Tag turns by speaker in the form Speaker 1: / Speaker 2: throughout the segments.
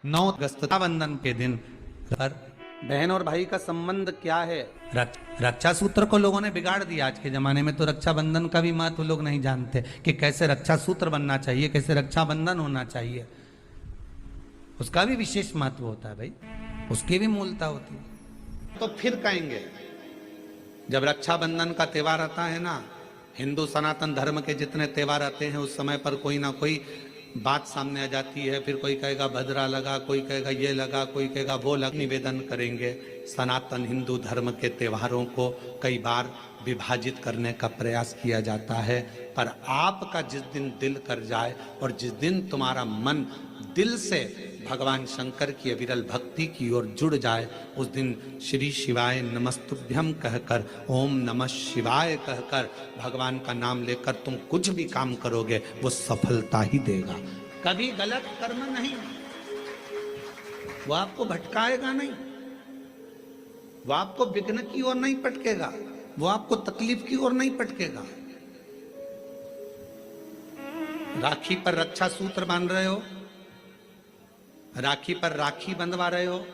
Speaker 1: 9 अगस्त रक्षाबंधन के दिन पर बहन और भाई का संबंध क्या है? रक्षा सूत्र को लोगों ने बिगाड़ दिया। आज के जमाने में तो रक्षाबंधन का भी महत्व लोग नहीं जानते कि कैसे रक्षा सूत्र बनना चाहिए, कैसे रक्षाबंधन होना चाहिए। उसका भी विशेष महत्व होता है भाई, उसकी भी मूलता होती है। तो फिर कहेंगे जब रक्षाबंधन का त्योहार आता है ना, हिंदू सनातन धर्म के जितने त्योहार आते हैं उस समय पर कोई ना कोई बात सामने आ जाती है। फिर कोई कहेगा भद्रा लगा, कोई कहेगा ये लगा, कोई कहेगा वो लगा। निवेदन करेंगे, सनातन हिंदू धर्म के त्योहारों को कई बार विभाजित करने का प्रयास किया जाता है, पर आपका जिस दिन दिल कर जाए और जिस दिन तुम्हारा मन दिल से भगवान शंकर की अविरल भक्ति की ओर जुड़ जाए, उस दिन श्री शिवाय नमस्तुभ्यम कहकर, ओम नमः शिवाय कहकर भगवान का नाम लेकर तुम कुछ भी काम करोगे वो सफलता ही देगा। कभी गलत कर्म नहीं, वो आपको भटकाएगा नहीं, वो आपको विघ्न की ओर नहीं पटकेगा, वो आपको तकलीफ की ओर नहीं पटकेगा। राखी पर रक्षा सूत्र बांध रहे हो, राखी पर राखी बंधवा रहे हो,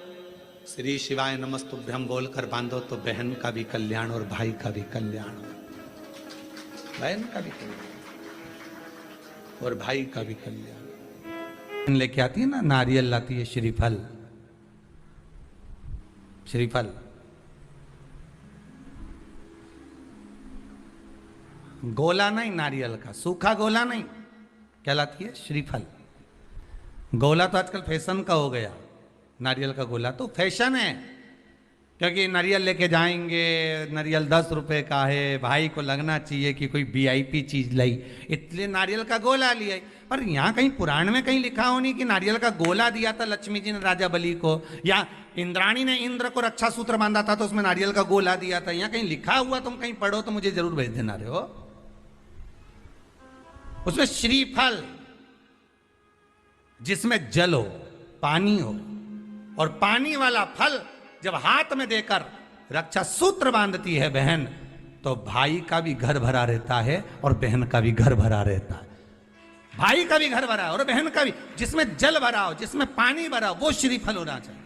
Speaker 1: श्री शिवाय नमस्तुभ्यम बोलकर बांधो तो बहन का भी कल्याण और भाई का भी कल्याण, बहन का भी कल्याण और भाई का भी कल्याण। लेके आती है ना, नारियल लाती है, श्रीफल, श्रीफल गोला नहीं, नारियल का सूखा गोला नहीं, क्या लाती है? श्रीफल। गोला तो आजकल फैशन का हो गया, नारियल का गोला तो फैशन है, क्योंकि नारियल लेके जाएंगे, नारियल 10 रुपए का है, भाई को लगना चाहिए कि कोई वीआईपी चीज लाई, इसलिए नारियल का गोला लिया। पर यहाँ कहीं पुराण में कहीं लिखा हो नहीं कि नारियल का गोला दिया था लक्ष्मी जी ने राजा बलि को, या इंद्राणी ने इंद्र को रक्षा सूत्र बांधा था तो उसमें नारियल का गोला दिया था। यहाँ कहीं लिखा हुआ तुम कहीं पढ़ो तो मुझे जरूर भेज देना रहे हो। उसमें श्रीफल जिसमें जल हो, पानी हो, और पानी वाला फल जब हाथ में देकर रक्षा सूत्र बांधती है बहन, तो भाई का भी घर भरा रहता है और बहन का भी घर भरा रहता है। भाई का भी घर भरा और बहन का भी, जिसमें जल भरा हो, जिसमें पानी भरा हो, वो श्रीफल होना चाहिए।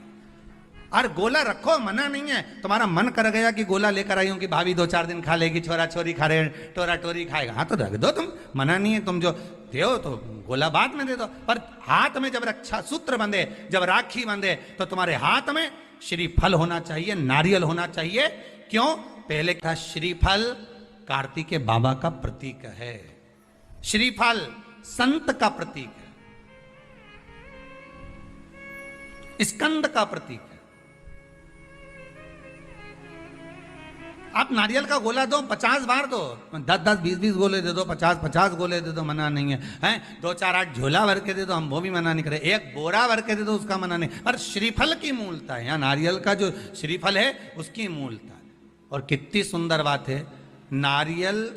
Speaker 1: और गोला रखो, मना नहीं है। तुम्हारा मन कर गया कि गोला लेकर आई हूं कि भाभी 2-4 दिन खा लेगी, छोरा छोरी खा रहे, टोरा टोरी खाएगा, हाँ तो रख दो, तुम मना नहीं है। तुम जो दो तो गोला बाद में दे दो, पर हाथ में जब रक्षा सूत्र बंधे, जब राखी बंधे, तो तुम्हारे हाथ में श्रीफल होना चाहिए, नारियल होना चाहिए। क्यों? पहले था श्रीफल कार्तिकेय बाबा का प्रतीक है, श्रीफल संत का प्रतीक है, स्कंद का प्रतीक है। आप नारियल का गोला दो, 50 बार दो, 10-10, 20-20 गोले दे दो, 50-50 गोले दे दो, मना नहीं है, हैं? 2-4-8 झोला भर के दे दो, हम वो भी मना नहीं करे, एक बोरा भर के दे दो, उसका मना नहीं। पर श्रीफल की मूलता है, यहाँ नारियल का जो श्रीफल है उसकी मूलता है। और कितनी सुंदर बात है, नारियल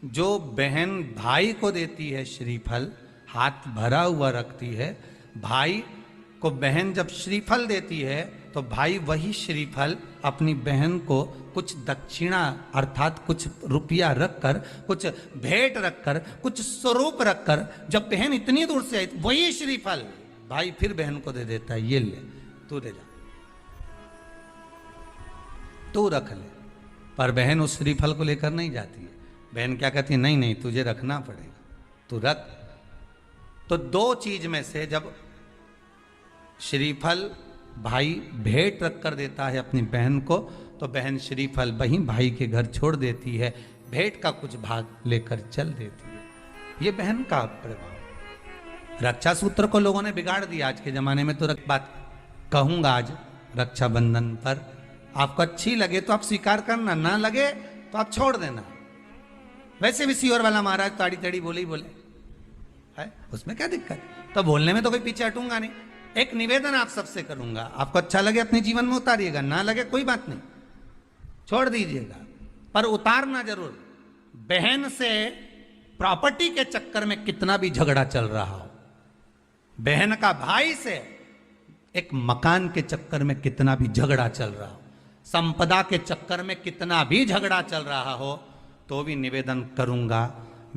Speaker 1: जो बहन भाई को देती है, श्रीफल हाथ भरा हुआ रखती है, भाई को बहन जब श्रीफल देती है तो भाई वही श्रीफल अपनी बहन को कुछ दक्षिणा अर्थात कुछ रुपया रखकर, कुछ भेंट रखकर, कुछ स्वरूप रखकर, जब बहन इतनी दूर से आई वही श्रीफल भाई फिर बहन को दे देता है, ये ले तू ले जा, तू रख ले। पर बहन उस श्रीफल को लेकर नहीं जाती है, बहन क्या कहती है, नहीं नहीं तुझे रखना पड़ेगा, तू रख। तो 2 चीज में से जब श्रीफल भाई भेंट रख कर देता है अपनी बहन को, तो बहन श्रीफल वहीं भाई के घर छोड़ देती है, भेंट का कुछ भाग लेकर चल देती है। ये बहन का प्रभाव। रक्षा सूत्र को लोगों ने बिगाड़ दिया आज के जमाने में। तो बात कहूंगा आज रक्षाबंधन पर, आपको अच्छी लगे तो आप स्वीकार करना, ना लगे तो आप छोड़ देना। वैसे भी सीहोर वाला महाराज ताड़ी ताड़ी बोले ही बोले है, उसमें क्या दिक्कत? तो बोलने में तो कोई पीछे हटूंगा नहीं। एक निवेदन आप सबसे करूंगा, आपको अच्छा लगे अपने जीवन में उतारिएगा, ना लगे कोई बात नहीं, छोड़ दीजिएगा, पर उतारना जरूर। बहन से प्रॉपर्टी के चक्कर में कितना भी झगड़ा चल रहा हो, बहन का भाई से एक मकान के चक्कर में कितना भी झगड़ा चल रहा हो, संपदा के चक्कर में कितना भी झगड़ा चल रहा हो, तो भी निवेदन करूंगा,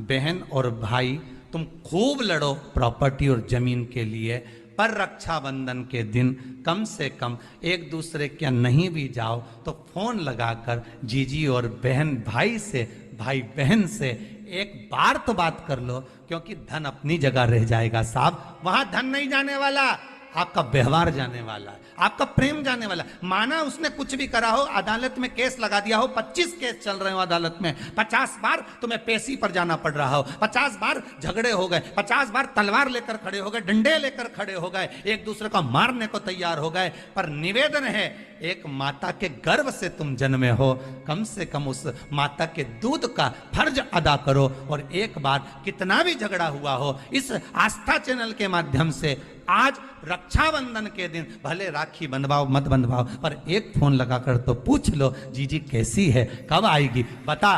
Speaker 1: बहन और भाई तुम खूब लड़ो प्रॉपर्टी और जमीन के लिए, पर रक्षाबंधन के दिन कम से कम एक दूसरे के नहीं भी जाओ तो फोन लगाकर जीजी और बहन भाई से, भाई बहन से एक बार तो बात कर लो, क्योंकि धन अपनी जगह रह जाएगा साहब, वहां धन नहीं जाने वाला, आपका व्यवहार जाने वाला है, आपका प्रेम जाने वाला। माना उसने कुछ भी करा हो, अदालत में केस लगा दिया हो, 25 केस चल रहे हो अदालत में, 50 बार तुम्हें पेशी पर जाना पड़ रहा हो, 50 बार झगड़े हो गए, 50 बार तलवार लेकर खड़े हो गए, डंडे लेकर खड़े हो गए, एक दूसरे को मारने को तैयार हो गए, पर निवेदन है, एक माता के गर्भ से तुम जन्मे हो, कम से कम उस माता के दूध का फर्ज अदा करो। और एक बार कितना भी झगड़ा हुआ हो, इस आस्था चैनल के माध्यम से आज रक्षाबंधन के दिन भले राखी बंधवाओ मत बंधवाओ, पर एक फोन लगाकर तो पूछ लो, जीजी कैसी है, कब आएगी बता,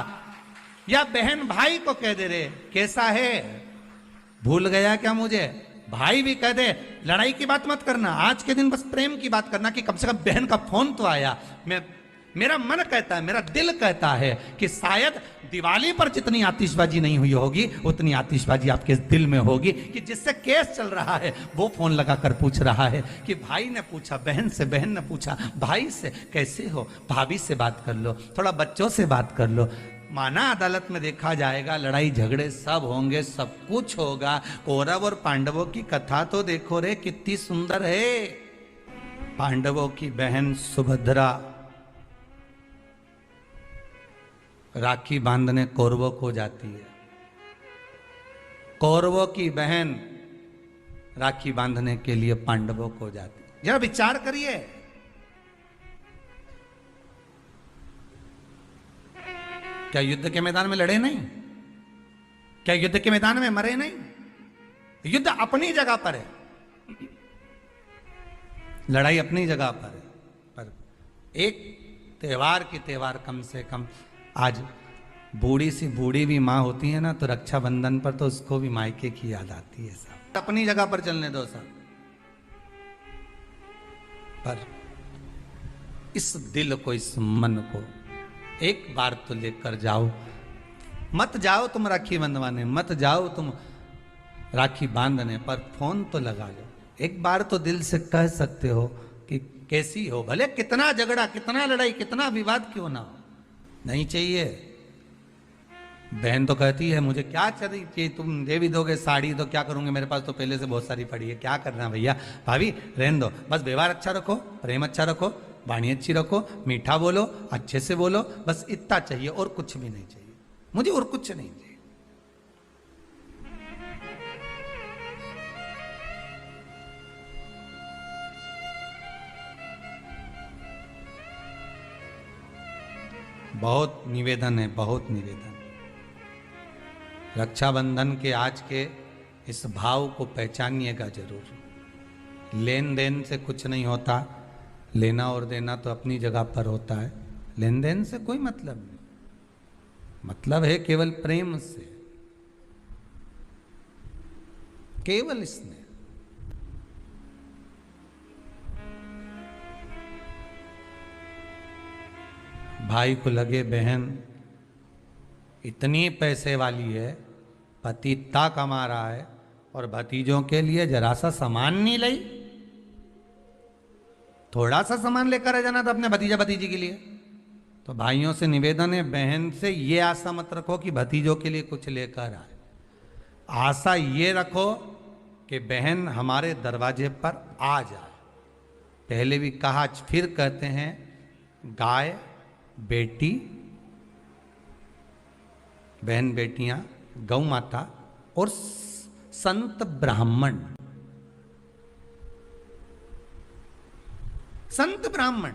Speaker 1: या बहन भाई को कह दे रे कैसा है, भूल गया क्या मुझे, भाई भी कह दे लड़ाई की बात मत करना, आज के दिन बस प्रेम की बात करना, कि कम से कम बहन का फोन तो आया। मेरा मन कहता है, मेरा दिल कहता है कि शायद दिवाली पर जितनी आतिशबाजी नहीं हुई होगी उतनी आतिशबाजी आपके दिल में होगी, कि जिससे केस चल रहा है वो फोन लगाकर पूछ रहा है कि भाई ने पूछा बहन से, बहन ने पूछा भाई से कैसे हो, भाभी से बात कर लो, थोड़ा बच्चों से बात कर लो। माना अदालत में देखा जाएगा, लड़ाई झगड़े सब होंगे, सब कुछ होगा, कौरव और पांडवों की कथा तो देखो रे कितनी सुंदर है। पांडवों की बहन सुभद्रा राखी बांधने कौरवों को जाती है, कौरवों की बहन राखी बांधने के लिए पांडवों को जाती है। जरा विचार करिए, क्या युद्ध के मैदान में लड़े नहीं, क्या युद्ध के मैदान में मरे नहीं, युद्ध अपनी जगह पर है, लड़ाई अपनी जगह पर है, पर एक त्योहार की त्योहार कम से कम, आज बूढ़ी सी बूढ़ी भी माँ होती है ना, तो रक्षाबंधन पर तो उसको भी मायके की याद आती है साहब, अपनी जगह पर चलने दो साहब, पर इस दिल को, इस मन को एक बार तो लेकर जाओ, मत जाओ तुम राखी बंधवाने, मत जाओ तुम राखी बांधने, पर फोन तो लगा लो, एक बार तो दिल से कह सकते हो कि कैसी हो, भले कितना झगड़ा, कितना लड़ाई, कितना विवाद क्यों ना हो, नहीं चाहिए। बहन तो कहती है मुझे क्या चाहिए, तुम दे भी दोगे साड़ी तो क्या करूंगे, मेरे पास तो पहले से बहुत सारी पड़ी है, क्या करना भैया, भाभी रहने दो, बस व्यवहार अच्छा रखो, प्रेम अच्छा रखो, वाणी अच्छी रखो, मीठा बोलो, अच्छे से बोलो, बस इतना चाहिए और कुछ भी नहीं चाहिए, मुझे और कुछ नहीं चाहिए। बहुत निवेदन है, बहुत निवेदन, रक्षाबंधन के आज के इस भाव को पहचानिएगा जरूर। लेन देन से कुछ नहीं होता, लेना और देना तो अपनी जगह पर होता है, लेन देन से कोई मतलब नहीं, मतलब है केवल प्रेम से, केवल इसने। भाई को लगे बहन इतनी पैसे वाली है, पति इतना कमा रहा है और भतीजों के लिए जरा सा सामान नहीं लाई, थोड़ा सा सामान लेकर आ जाना था अपने भतीजा भतीजी के लिए। तो भाइयों से निवेदन है, बहन से ये आशा मत रखो कि भतीजों के लिए कुछ लेकर आए, आशा ये रखो कि बहन हमारे दरवाजे पर आ जाए। पहले भी कहा, फिर कहते हैं, गाय बेटी, बहन बेटियां, गौ माता और संत ब्राह्मण, संत ब्राह्मण,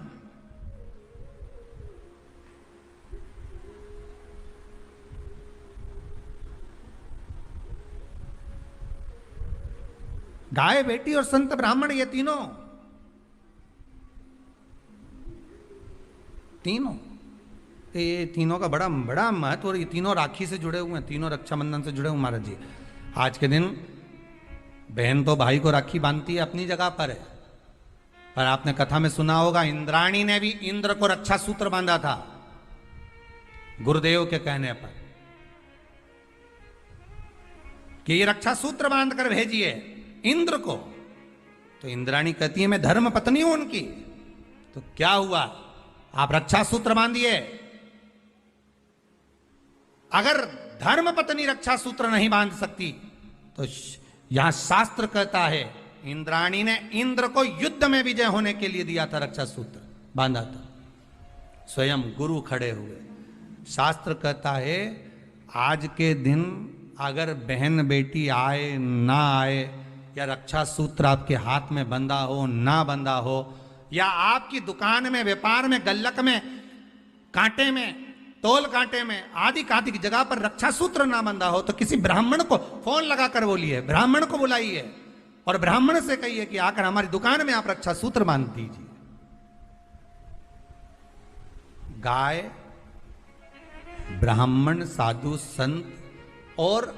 Speaker 1: गाय बेटी और संत ब्राह्मण, ये तीनों ये तीनों का बड़ा बड़ा महत्व, और ये तीनों राखी से जुड़े हुए हैं, तीनों रक्षाबंधन से जुड़े हुए महाराज जी। आज के दिन बहन तो भाई को राखी बांधती है, अपनी जगह पर है, पर आपने कथा में सुना होगा, इंद्राणी ने भी इंद्र को रक्षा सूत्र बांधा था गुरुदेव के कहने पर, कि ये रक्षा सूत्र बांध कर भेजिए इंद्र को, तो इंद्राणी कहती है मैं धर्म पत्नी हूं उनकी। तो क्या हुआ, आप रक्षा सूत्र बांधिए। अगर धर्म पत्नी रक्षा सूत्र नहीं बांध सकती तो यहां शास्त्र कहता है इंद्राणी ने इंद्र को युद्ध में विजय होने के लिए दिया था, रक्षा सूत्र बांधा था। स्वयं गुरु खड़े हुए। शास्त्र कहता है आज के दिन अगर बहन बेटी आए ना आए, या रक्षा सूत्र आपके हाथ में बंधा हो ना बंधा हो, या आपकी दुकान में, व्यापार में, गल्लक में, कांटे में, तोल कांटे में आदि आदि की जगह पर रक्षा सूत्र ना बंधा हो, तो किसी ब्राह्मण को फोन लगाकर बोलिए, ब्राह्मण को बुलाइए और ब्राह्मण से कहिए कि आकर हमारी दुकान में आप रक्षा सूत्र बांध दीजिए। गाय, ब्राह्मण, साधु, संत और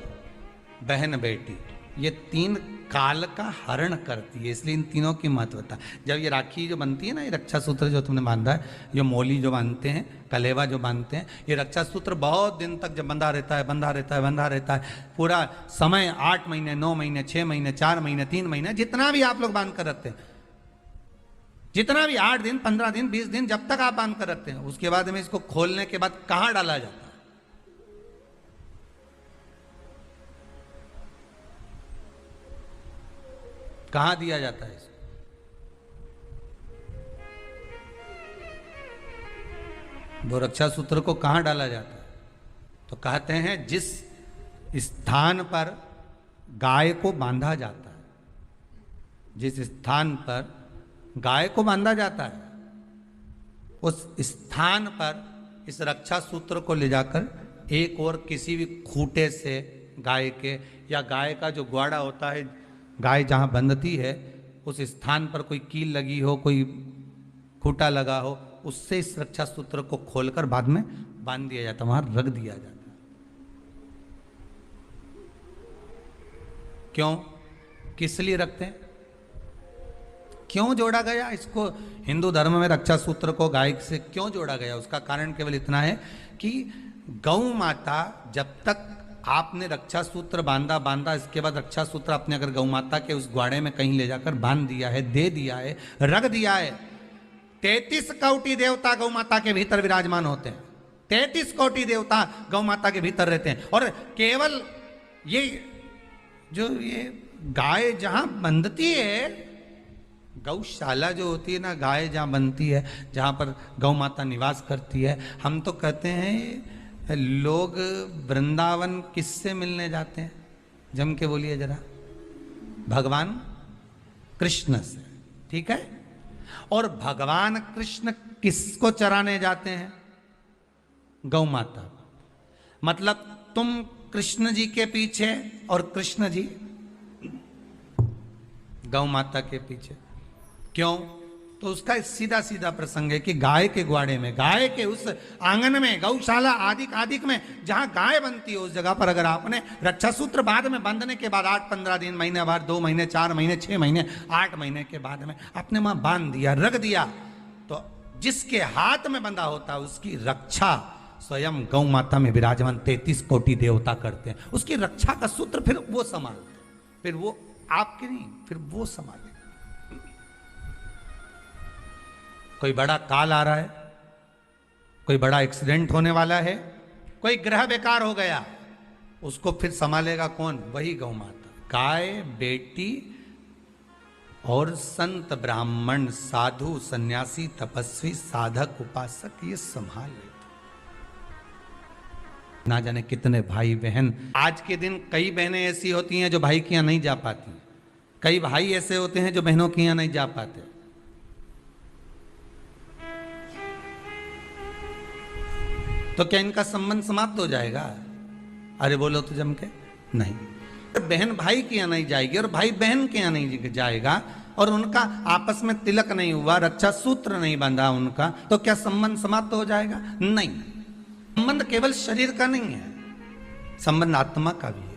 Speaker 1: बहन बेटी, ये तीन काल का हरण करती है, इसलिए इन तीनों की महत्वता। जब ये राखी जो बनती है ना, ये रक्षा सूत्र जो तुमने बांधा है, ये मोली जो बांधते हैं, कलेवा जो बांधते हैं, ये रक्षा सूत्र बहुत दिन तक जब बंधा रहता है, बंधा रहता है, बंधा रहता है, पूरा समय 8 महीने, 9 महीने, 6 महीने, 4 महीने, 3 महीने, जितना भी आप लोग बांध कर रखते हैं, जितना भी 8 दिन, 15 दिन, 20 दिन, जब तक आप बांध कर रखते हैं, उसके बाद में इसको खोलने के बाद कहां डाला जाता है? कहां दिया जाता है इसको? वो रक्षा सूत्र को कहां डाला जाता है? तो कहते हैं जिस स्थान पर गाय को बांधा जाता है, जिस स्थान पर गाय को बांधा जाता है, उस स्थान पर इस रक्षा सूत्र को ले जाकर एक और किसी भी खूंटे से गाय के, या गाय का जो ग्वाड़ा होता है, गाय जहां बंधती है, उस स्थान पर कोई कील लगी हो, कोई खूंटा लगा हो, उससे इस रक्षा सूत्र को खोलकर बाद में बांध दिया जाता, वहां रख दिया जाता। क्यों, किस लिए रखते हैं, क्यों जोड़ा गया इसको हिंदू धर्म में? रक्षा सूत्र को गाय से क्यों जोड़ा गया? उसका कारण केवल इतना है कि गौ माता, जब तक आपने रक्षा सूत्र बांधा, इसके बाद रक्षा सूत्र आपने अगर गौ माता के उस ग्वाड़े में कहीं ले जाकर बांध दिया है, दे दिया है, रख दिया है, 33 कोटि देवता गौ माता के भीतर विराजमान होते हैं, 33 कोटि देवता गौ माता के भीतर रहते हैं। और केवल ये जो ये गाय जहां बंधती है, गौशाला जो होती है ना, गाय जहां बनती है, जहां पर गौ माता निवास करती है, हम तो कहते हैं लोग वृंदावन किससे मिलने जाते हैं? जम के बोलिए जरा, भगवान कृष्ण से, ठीक है? और भगवान कृष्ण किसको चराने जाते हैं? गौ माता। मतलब तुम कृष्ण जी के पीछे और कृष्ण जी गौ माता के पीछे। क्यों? तो उसका सीधा सीधा प्रसंग है कि गाय के ग्वाड़े में, गाय के उस आंगन में, गौशाला आदिक में जहां गाय बनती है, उस जगह पर अगर आपने रक्षा सूत्र बाद में बांधने के बाद 8-15 दिन, महीने बाद, 2 महीने, 4 महीने, 6 महीने, 8 महीने के बाद में आपने वहां बांध दिया, रख दिया, तो जिसके हाथ में बंधा होता है उसकी रक्षा स्वयं गौ माता में विराजमान 33 कोटि देवता करते हैं। उसकी रक्षा का सूत्र फिर वो संभालते, फिर वो आपके नहीं, फिर वो संभाले। कोई बड़ा काल आ रहा है, कोई बड़ा एक्सीडेंट होने वाला है, कोई ग्रह बेकार हो गया, उसको फिर संभालेगा कौन? वही गौ माता। गाय, बेटी और संत, ब्राह्मण, साधु, सन्यासी, तपस्वी, साधक, उपासक, ये संभाल लेते। ना जाने कितने भाई बहन, आज के दिन कई बहनें ऐसी होती हैं जो भाई के यहाँ नहीं जा पाती, कई भाई ऐसे होते हैं जो बहनों के यहाँ नहीं जा पाते। तो क्या इनका संबंध समाप्त हो जाएगा? अरे बोलो तो जम के नहीं। बहन भाई के यहाँ नहीं जाएगी और भाई बहन के यहाँ नहीं जाएगा, और उनका आपस में तिलक नहीं हुआ, रक्षा सूत्र नहीं बंधा उनका, तो क्या संबंध समाप्त हो जाएगा? नहीं। संबंध केवल शरीर का नहीं है, संबंध आत्मा का भी है।